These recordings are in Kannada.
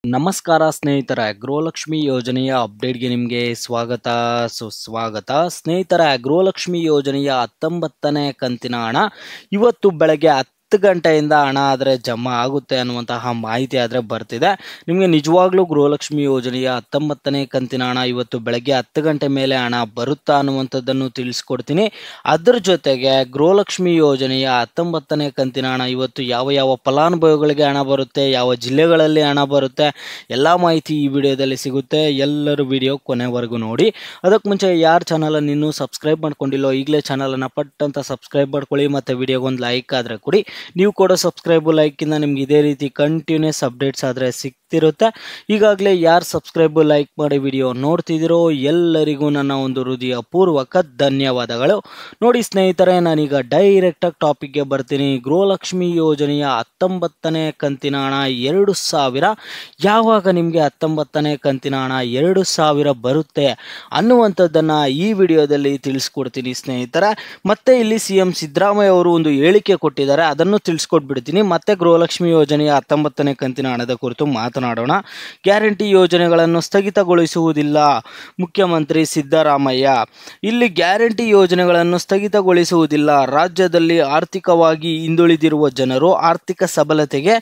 ನಮಸ್ಕಾರ ಸ್ನೇಹಿತರ ಗೃಹಲಕ್ಷ್ಮಿ ಯೋಜನೆಯ ಅಪ್ಡೇಟ್ಗೆ ನಿಮಗೆ ಸ್ವಾಗತ ಸುಸ್ವಾಗತ. ಸ್ನೇಹಿತರ ಗೃಹಲಕ್ಷ್ಮಿ ಯೋಜನೆಯ 19ನೇ ಕಂತಿನ ಹಣ ಇವತ್ತು ಬೆಳಗ್ಗೆ 10 ಗಂಟೆಯಿಂದ ಹಣ ಆದರೆ ಜಮಾ ಆಗುತ್ತೆ ಅನ್ನುವಂತಹ ಮಾಹಿತಿ ಆದರೆ ಬರ್ತಿದೆ. ನಿಮಗೆ ನಿಜವಾಗ್ಲೂ ಗೃಹಲಕ್ಷ್ಮಿ ಯೋಜನೆಯ 19ನೇ ಕಂತಿನ ಹಣ ಇವತ್ತು ಬೆಳಗ್ಗೆ 10 ಗಂಟೆ ಮೇಲೆ ಹಣ ಬರುತ್ತಾ ಅನ್ನುವಂಥದ್ದನ್ನು ತಿಳಿಸ್ಕೊಡ್ತೀನಿ. ಅದರ ಜೊತೆಗೆ ಗೃಹಲಕ್ಷ್ಮಿ ಯೋಜನೆಯ 19ನೇ ಕಂತಿನ ಹಣ ಇವತ್ತು ಯಾವ ಯಾವ ಫಲಾನುಭವಿಗಳಿಗೆ ಹಣ ಬರುತ್ತೆ, ಯಾವ ಜಿಲ್ಲೆಗಳಲ್ಲಿ ಹಣ ಬರುತ್ತೆ, ಎಲ್ಲ ಮಾಹಿತಿ ಈ ವಿಡಿಯೋದಲ್ಲಿ ಸಿಗುತ್ತೆ. ಎಲ್ಲರೂ ವಿಡಿಯೋ ಕೊನೆವರೆಗೂ ನೋಡಿ. ಅದಕ್ಕೆ ಮುಂಚೆ ಯಾರು ಚಾನಲನ್ನು ಇನ್ನೂ ಸಬ್ಸ್ಕ್ರೈಬ್ ಮಾಡ್ಕೊಂಡಿಲ್ಲೋ ಈಗಲೇ ಚಾನಲನ್ನು ಪಟ್ ಅಂತ ಸಬ್ಸ್ಕ್ರೈಬ್ ಮಾಡ್ಕೊಳ್ಳಿ. ಮತ್ತು ವಿಡಿಯೋಗೊಂದು ಲೈಕ್ ಆದರೆ ಕೊಡಿ. ನೀವು ಕೊಡೋ ಸಬ್ಸ್ಕ್ರೈಬು ಲೈಕಿಂದ ನಿಮ್ಗೆ ಇದೇ ರೀತಿ ಕಂಟಿನ್ಯೂಸ್ ಅಪ್ಡೇಟ್ಸ್ ಆದರೆ ಸಿಗ್ತಿರುತ್ತೆ. ಈಗಾಗಲೇ ಯಾರು ಸಬ್ಸ್ಕ್ರೈಬು ಲೈಕ್ ಮಾಡಿ ವಿಡಿಯೋ ನೋಡ್ತಿದ್ದೀರೋ ಎಲ್ಲರಿಗೂ ನನ್ನ ಒಂದು ಹೃದಯಪೂರ್ವಕ ಧನ್ಯವಾದಗಳು. ನೋಡಿ ಸ್ನೇಹಿತರೆ, ನಾನೀಗ ಡೈರೆಕ್ಟಾಗಿ ಟಾಪಿಕ್ಗೆ ಬರ್ತೀನಿ. ಗೃಹಲಕ್ಷ್ಮಿ ಯೋಜನೆಯ 19ನೇ ಕಂತಿನ ಹಣ 2000 ಯಾವಾಗ ನಿಮಗೆ 19ನೇ ಕಂತಿನ ಹಣ 2000 ಬರುತ್ತೆ ಅನ್ನುವಂಥದ್ದನ್ನು ಈ ವಿಡಿಯೋದಲ್ಲಿ ತಿಳಿಸ್ಕೊಡ್ತೀನಿ ಸ್ನೇಹಿತರೆ. ಮತ್ತೆ ಇಲ್ಲಿ CM ಸಿದ್ದರಾಮಯ್ಯ ಅವರು ಒಂದು ಹೇಳಿಕೆ ಕೊಟ್ಟಿದ್ದಾರೆ, ಅದನ್ನು ತಿಳಿಸ್ಕೊಟ್ಬಿಡ್ತೀನಿ. ಮತ್ತೆ ಗೃಹಲಕ್ಷ್ಮಿ ಯೋಜನೆಯ 19ನೇ ಕಂತಿನ ಹಣದ ಕುರಿತು ಮಾತನಾಡೋಣ. ಗ್ಯಾರಂಟಿ ಯೋಜನೆಗಳನ್ನು ಸ್ಥಗಿತಗೊಳಿಸುವುದಿಲ್ಲ ಮುಖ್ಯಮಂತ್ರಿ ಸಿದ್ದರಾಮಯ್ಯ. ಇಲ್ಲಿ ಗ್ಯಾರಂಟಿ ಯೋಜನೆಗಳನ್ನು ಸ್ಥಗಿತಗೊಳಿಸುವುದಿಲ್ಲ. ರಾಜ್ಯದಲ್ಲಿ ಆರ್ಥಿಕವಾಗಿ ಹಿಂದುಳಿದಿರುವ ಜನರು ಆರ್ಥಿಕ ಸಬಲತೆಗೆ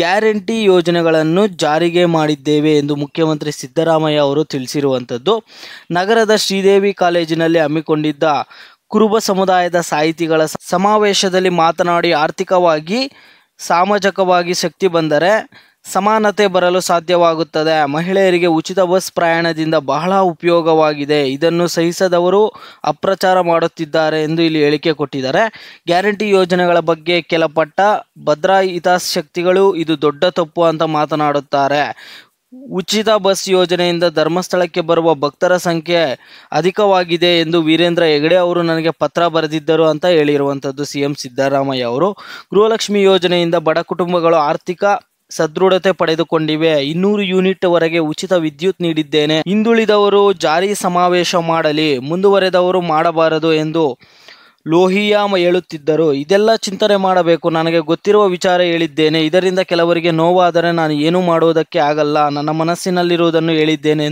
ಗ್ಯಾರಂಟಿ ಯೋಜನೆಗಳನ್ನು ಜಾರಿಗೆ ಮಾಡಿದ್ದೇವೆ ಎಂದು ಮುಖ್ಯಮಂತ್ರಿ ಸಿದ್ದರಾಮಯ್ಯ ಅವರು ತಿಳಿಸಿರುವಂಥದ್ದು. ನಗರದ ಶ್ರೀದೇವಿ ಕಾಲೇಜಿನಲ್ಲಿ ಹಮ್ಮಿಕೊಂಡಿದ್ದ ಕುರುಬ ಸಮುದಾಯದ ಸಾಹಿತಿಗಳ ಸಮಾವೇಶದಲ್ಲಿ ಮಾತನಾಡಿ, ಆರ್ಥಿಕವಾಗಿ ಸಾಮಾಜಿಕವಾಗಿ ಶಕ್ತಿ ಬಂದರೆ ಸಮಾನತೆ ಬರಲು ಸಾಧ್ಯವಾಗುತ್ತದೆ. ಮಹಿಳೆಯರಿಗೆ ಉಚಿತ ಬಸ್ ಪ್ರಯಾಣದಿಂದ ಬಹಳ ಉಪಯೋಗವಾಗಿದೆ. ಇದನ್ನು ಸಹಿಸದವರು ಅಪ್ರಚಾರ ಮಾಡುತ್ತಿದ್ದಾರೆ ಎಂದು ಇಲ್ಲಿ ಹೇಳಿಕೆ ಕೊಟ್ಟಿದ್ದಾರೆ. ಗ್ಯಾರಂಟಿ ಯೋಜನೆಗಳ ಬಗ್ಗೆ ಕೆಲಪಟ್ಟ ಭದ್ರಾ ಹಿತಾಸಕ್ತಿಗಳು ಇದು ದೊಡ್ಡ ತಪ್ಪು ಅಂತ ಮಾತನಾಡುತ್ತಾರೆ. ಉಚಿತ ಬಸ್ ಯೋಜನೆಯಿಂದ ಧರ್ಮಸ್ಥಳಕ್ಕೆ ಬರುವ ಭಕ್ತರ ಸಂಖ್ಯೆ ಅಧಿಕವಾಗಿದೆ ಎಂದು ವೀರೇಂದ್ರ ಹೆಗಡೆ ಅವರು ನನಗೆ ಪತ್ರ ಬರೆದಿದ್ದರು ಅಂತ ಹೇಳಿರುವಂಥದ್ದು CM ಸಿದ್ದರಾಮಯ್ಯ ಅವರು. ಗೃಹಲಕ್ಷ್ಮಿ ಯೋಜನೆಯಿಂದ ಬಡ ಕುಟುಂಬಗಳು ಆರ್ಥಿಕ ಸದೃಢತೆ ಪಡೆದುಕೊಂಡಿವೆ. 200 ಯೂನಿಟ್ ವರೆಗೆ ಉಚಿತ ವಿದ್ಯುತ್ ನೀಡಿದ್ದೇನೆ. ಹಿಂದುಳಿದವರು ಜಾರಿ ಸಮಾವೇಶ ಮಾಡಲಿ, ಮುಂದುವರೆದವರು ಮಾಡಬಾರದು ಎಂದು ಲೋಹಿಯಾ ಹೇಳುತ್ತಿದ್ದರು. ಇದೆಲ್ಲ ಚಿಂತನೆ ಮಾಡಬೇಕು. ನನಗೆ ಗೊತ್ತಿರುವ ವಿಚಾರ ಹೇಳಿದ್ದೇನೆ. ಇದರಿಂದ ಕೆಲವರಿಗೆ ನೋವಾದರೆ ನಾನು ಏನೂ ಮಾಡುವುದಕ್ಕೆ ಆಗಲ್ಲ. ನನ್ನ ಮನಸ್ಸಿನಲ್ಲಿರುವುದನ್ನು ಹೇಳಿದ್ದೇನೆ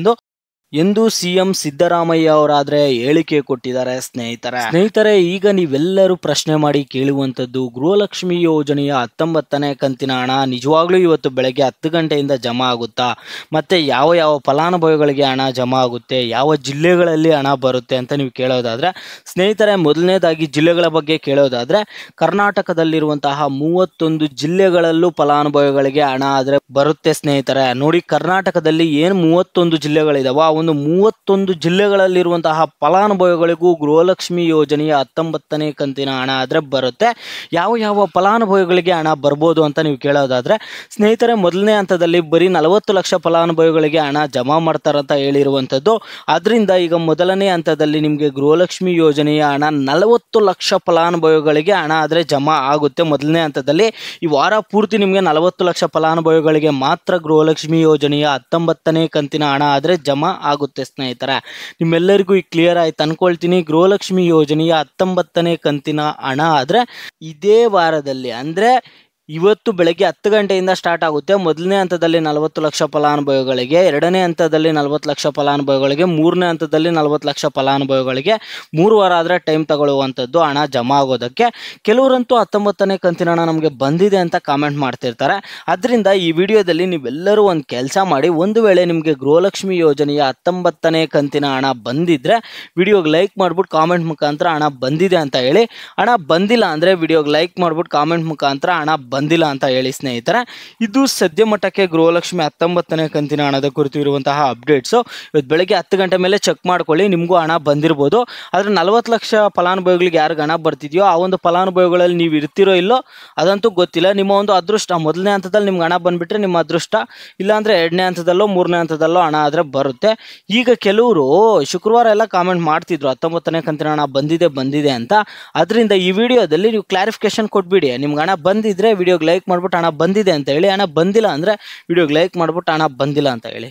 ಎಂದು CM ಸಿದ್ದರಾಮಯ್ಯ ಅವರಾದ್ರೆ ಹೇಳಿಕೆ ಕೊಟ್ಟಿದ್ದಾರೆ ಸ್ನೇಹಿತರೆ. ಈಗ ನೀವೆಲ್ಲರೂ ಪ್ರಶ್ನೆ ಮಾಡಿ ಕೇಳುವಂಥದ್ದು, ಗೃಹಲಕ್ಷ್ಮಿ ಯೋಜನೆಯ 19ನೇ ಕಂತಿನ ಹಣ ನಿಜವಾಗ್ಲೂ ಇವತ್ತು ಬೆಳಗ್ಗೆ 10 ಗಂಟೆಯಿಂದ ಜಮಾ ಆಗುತ್ತಾ, ಮತ್ತೆ ಯಾವ ಯಾವ ಫಲಾನುಭವಿಗಳಿಗೆ ಹಣ ಜಮಾ ಆಗುತ್ತೆ, ಯಾವ ಜಿಲ್ಲೆಗಳಲ್ಲಿ ಹಣ ಬರುತ್ತೆ ಅಂತ ನೀವು ಕೇಳೋದಾದ್ರೆ ಸ್ನೇಹಿತರೆ, ಮೊದಲನೇದಾಗಿ ಜಿಲ್ಲೆಗಳ ಬಗ್ಗೆ ಕೇಳೋದಾದ್ರೆ ಕರ್ನಾಟಕದಲ್ಲಿರುವಂತಹ 31 ಜಿಲ್ಲೆಗಳಲ್ಲೂ ಫಲಾನುಭವಿಗಳಿಗೆ ಹಣ ಆದ್ರೆ ಬರುತ್ತೆ ಸ್ನೇಹಿತರೆ. ನೋಡಿ, ಕರ್ನಾಟಕದಲ್ಲಿ ಏನು 31 ಜಿಲ್ಲೆಗಳಿದಾವ, ಒಂದು 31 ಜಿಲ್ಲೆಗಳಲ್ಲಿರುವಂತಹ ಫಲಾನುಭವಿಗಳಿಗೂ ಗೃಹಲಕ್ಷ್ಮಿ ಯೋಜನೆಯ 19ನೇ ಕಂತಿನ ಹಣ ಆದ್ರೆ ಬರುತ್ತೆ. ಯಾವ ಯಾವ ಫಲಾನುಭವಿಗಳಿಗೆ ಹಣ ಬರ್ಬೋದು ಅಂತ ನೀವು ಕೇಳೋದಾದ್ರೆ ಸ್ನೇಹಿತರೆ, ಮೊದಲನೇ ಹಂತದಲ್ಲಿ ಬರೀ 40 ಲಕ್ಷ ಫಲಾನುಭವಿಗಳಿಗೆ ಹಣ ಜಮಾ ಮಾಡ್ತಾರಂತ ಹೇಳಿರುವಂಥದ್ದು. ಅದರಿಂದ ಈಗ ಮೊದಲನೇ ಹಂತದಲ್ಲಿ ನಿಮಗೆ ಗೃಹಲಕ್ಷ್ಮಿ ಯೋಜನೆಯ ಹಣ 40 ಲಕ್ಷ ಫಲಾನುಭವಿಗಳಿಗೆ ಹಣ ಆದ್ರೆ ಜಮಾ ಆಗುತ್ತೆ. ಮೊದಲನೇ ಹಂತದಲ್ಲಿ ಈ ವಾರ ಪೂರ್ತಿ ನಿಮಗೆ 40 ಲಕ್ಷ ಫಲಾನುಭವಿಗಳಿಗೆ ಮಾತ್ರ ಗೃಹಲಕ್ಷ್ಮಿ ಯೋಜನೆಯ 19ನೇ ಕಂತಿನ ಹಣ ಆದ್ರೆ ಜಮಾ ಆಗುತ್ತೆ ಸ್ನೇಹಿತರೆ. ನಿಮ್ಮೆಲ್ಲರಿಗೂ ಈ ಕ್ಲಿಯರ್ ಆಯ್ತು ಅನ್ಕೊಳ್ತೀನಿ. ಗೃಹಲಕ್ಷ್ಮಿ ಯೋಜನೆಯ 19ನೇ ಕಂತಿನ ಹಣ ಆದ್ರೆ ಇದೇ ವಾರದಲ್ಲಿ ಅಂದ್ರೆ ಇವತ್ತು ಬೆಳಗ್ಗೆ 10 ಗಂಟೆಯಿಂದ ಸ್ಟಾರ್ಟ್ ಆಗುತ್ತೆ. ಮೊದಲನೇ ಹಂತದಲ್ಲಿ 40 ಲಕ್ಷ ಫಲಾನುಭವಿಗಳಿಗೆ, ಎರಡನೇ ಹಂತದಲ್ಲಿ 40 ಲಕ್ಷ ಫಲಾನುಭವಿಗಳಿಗೆ, ಮೂರನೇ ಹಂತದಲ್ಲಿ 40 ಲಕ್ಷ ಫಲಾನುಭವಿಗಳಿಗೆ 3 ವಾರ ಆದರೆ ಟೈಮ್ ತಗೊಳ್ಳುವಂಥದ್ದು ಹಣ ಜಮಾ ಆಗೋದಕ್ಕೆ. ಕೆಲವರಂತೂ 19ನೇ ಕಂತಿನ ಹಣ ನಮಗೆ ಬಂದಿದೆ ಅಂತ ಕಾಮೆಂಟ್ ಮಾಡ್ತಿರ್ತಾರೆ. ಅದರಿಂದ ಈ ವಿಡಿಯೋದಲ್ಲಿ ನೀವೆಲ್ಲರೂ ಒಂದು ಕೆಲಸ ಮಾಡಿ, ಒಂದು ವೇಳೆ ನಿಮಗೆ ಗೃಹಲಕ್ಷ್ಮಿ ಯೋಜನೆಯ 19ನೇ ಕಂತಿನ ಹಣ ಬಂದಿದ್ರೆ ವಿಡಿಯೋಗೆ ಲೈಕ್ ಮಾಡ್ಬಿಟ್ಟು ಕಾಮೆಂಟ್ ಮುಖಾಂತರ ಹಣ ಬಂದಿದೆ ಅಂತ ಹೇಳಿ. ಹಣ ಬಂದಿಲ್ಲ ಅಂದರೆ ವಿಡಿಯೋಗೆ ಲೈಕ್ ಮಾಡ್ಬಿಟ್ಟು ಕಾಮೆಂಟ್ ಮುಖಾಂತರ ಹಣ ಬಂದಿಲ್ಲ ಅಂತ ಹೇಳಿ ಸ್ನೇಹಿತರೆ. ಇದು ಸದ್ಯ ಮಟ್ಟಕ್ಕೆ ಗೃಹಲಕ್ಷ್ಮಿ 19ನೇ ಕಂತಿನ ಹಣದ ಕುರಿತು ಇರುವಂತಹ ಅಪ್ಡೇಟ್ಸು. ಇವತ್ತು ಬೆಳಗ್ಗೆ 10 ಗಂಟೆ ಮೇಲೆ ಚೆಕ್ ಮಾಡ್ಕೊಳ್ಳಿ, ನಿಮಗೂ ಹಣ ಬಂದಿರ್ಬೋದು. ಆದರೆ 40 ಲಕ್ಷ ಫಲಾನುಭವಿಗಳಿಗೆ ಯಾರಿಗೆ ಹಣ ಬರ್ತಿದೆಯೋ ಆ ಒಂದು ಫಲಾನುಭವಿಗಳಲ್ಲಿ ನೀವು ಇರ್ತಿರೋ ಇಲ್ಲೋ ಅದಂತೂ ಗೊತ್ತಿಲ್ಲ. ನಿಮ್ಮ ಒಂದು ಅದೃಷ್ಟ. ಮೊದಲನೇ ಹಂತದಲ್ಲಿ ನಿಮ್ಗೆ ಹಣ ಬಂದುಬಿಟ್ರೆ ನಿಮ್ಮ ಅದೃಷ್ಟ, ಇಲ್ಲಾಂದರೆ ಎರಡನೇ ಹಂತದಲ್ಲೋ ಮೂರನೇ ಹಂತದಲ್ಲೋ ಹಣ ಆದರೆ ಬರುತ್ತೆ. ಈಗ ಕೆಲವರು ಶುಕ್ರವಾರ ಎಲ್ಲ ಕಾಮೆಂಟ್ ಮಾಡ್ತಿದ್ರು 19ನೇ ಕಂತಿನ ಹಣ ಬಂದಿದೆ ಅಂತ. ಅದರಿಂದ ಈ ವಿಡಿಯೋದಲ್ಲಿ ನೀವು ಕ್ಲಾರಿಫಿಕೇಶನ್ ಕೊಟ್ಬಿಡಿ. ನಿಮ್ಗೆ ಹಣ ಬಂದಿದ್ರೆ ವಿಡಿಯೋಗೆ ಲೈಕ್ ಮಾಡ್ಬಿಟ್ಟು ಹಣ ಬಂದಿದೆ ಅಂತ ಹೇಳಿ, ಹಣ ಬಂದಿಲ್ಲ ಅಂದರೆ ವಿಡಿಯೋಗೆ ಲೈಕ್ ಮಾಡ್ಬಿಟ್ಟು ಹಣ ಬಂದಿಲ್ಲ ಅಂತ ಹೇಳಿ.